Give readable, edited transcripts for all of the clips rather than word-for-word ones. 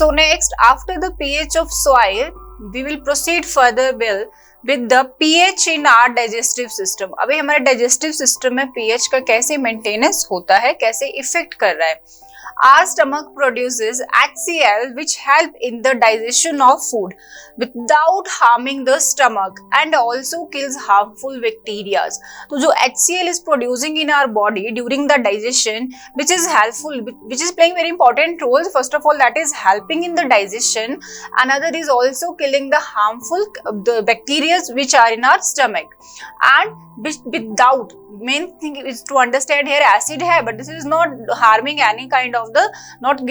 So next, after the pH of soil, we will proceed further with the pH in our digestive system. अभी हमारे digestive system में pH का कैसे maintenance होता है, कैसे effect कर रहा है. Our stomach produces HCl which help in the digestion of food without harming the stomach and also kills harmful bacteria. तो जो HCl is producing in our body during the digestion, which is helpful, which is playing very important roles. First of all, that is helping in the digestion. Another is also killing the harmful the bacteria which are in our stomach. And without, main thing is to understand here acid है, but this is not harming any kind of the, not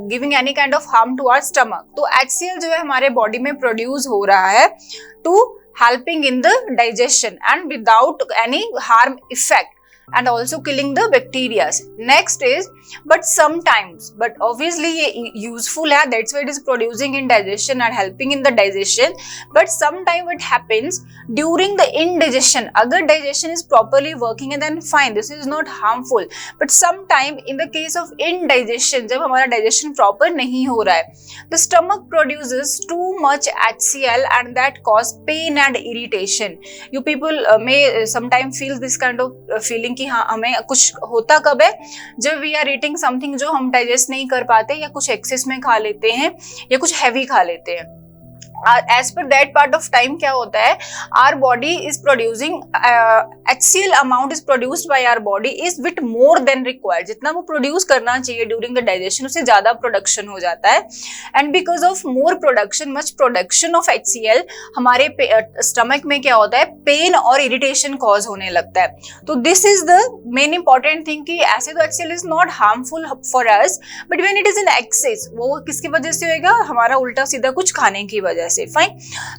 giving any kind of harm to our stomach. तो HCl जो है हमारे body में produce हो रहा है to helping in the digestion and without any harm effect and also killing the bacteria. Next is, but sometimes, but obviously ये useful है, that's why it is producing in digestion and helping in the digestion. But sometimes what happens during the indigestion, अगर digestion is properly working and then fine, this is not harmful. But sometime in the case of indigestion, जब हमारा digestion proper नहीं हो रहा है, the stomach produces too much HCl and that cause pain and irritation. You people may sometimes feel this kind of feeling कि हाँ हमें कुछ होता कब है, जब वी आर ईटिंग समथिंग जो हम डाइजेस्ट नहीं कर पाते या कुछ एक्सेस में खा लेते हैं या कुछ हैवी खा लेते हैं. As per that part of time क्या होता है, our body is producing HCl amount is produced by our body is bit more than required. जितना वो produce करना चाहिए during the digestion उससे ज़्यादा production हो जाता है. And because of more production, much production of HCl, हमारे stomach में क्या होता है, pain और irritation cause होने लगता है. तो this is the main important thing कि ऐसे तो HCl is not harmful for us, but when it is in excess, वो किसकी वजह से होएगा, हमारा उल्टा सीधा कुछ खाने की वजह से. फाइन,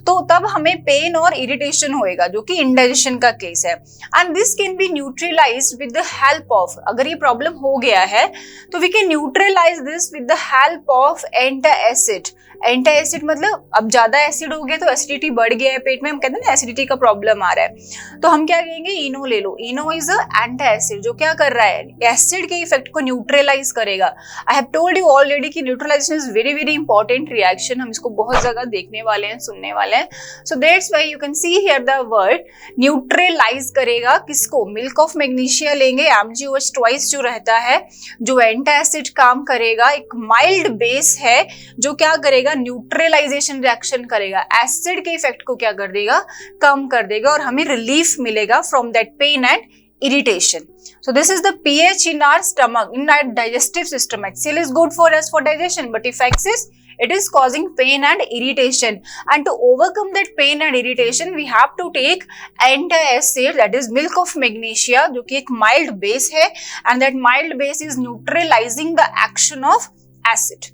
तो तब हमें पेन और इरिटेशन होएगा जो कि इंडाइजेशन का केस है. And this can be neutralised with the help of, अगर ये प्रॉब्लम हो गया है तो we can neutralise this with the help of antacid. Antacid मतलब अब ज्यादा एसिड हो गया तो एसिडिटी बढ़ गया है पेट में, हम कहते हैं ना एसिडिटी का प्रॉब्लम आ रहा है, तो हम क्या कहेंगे, इनो ले लो. इनो इज अ एंटासिड जो क्या कर रहा है, एसिड के इफेक्ट को न्यूट्रलाइज करेगा. I have told you already कि neutralisation is very very important reaction, हम इसको बहुत जगह देखने वाले हैं, सुनने वाले हैं. So that's why you can see here the word neutralise करेगा किसको, मिल्क ऑफ मैग्नीशिया लेंगे, MgOH ट्वाइस जो रहता है, जो एंटासिड काम करेगा, एक माइल्ड बेस है जो क्या करेगा, न्यूट्रलाइजेशन रिएक्शन करेगा, एसिड के इफेक्ट को क्या कर देगा, कम कर देगा और हमें रिलीफ मिलेगा from that pain and irritation. So this is the pH in our stomach, in our digestive system. HCl is good for us for digestion, but if excess, it is causing pain and irritation. And to overcome that pain and irritation, we have to take antacid, that is milk of magnesia, जो कि एक mild base है, and that mild base is neutralizing the action of acid.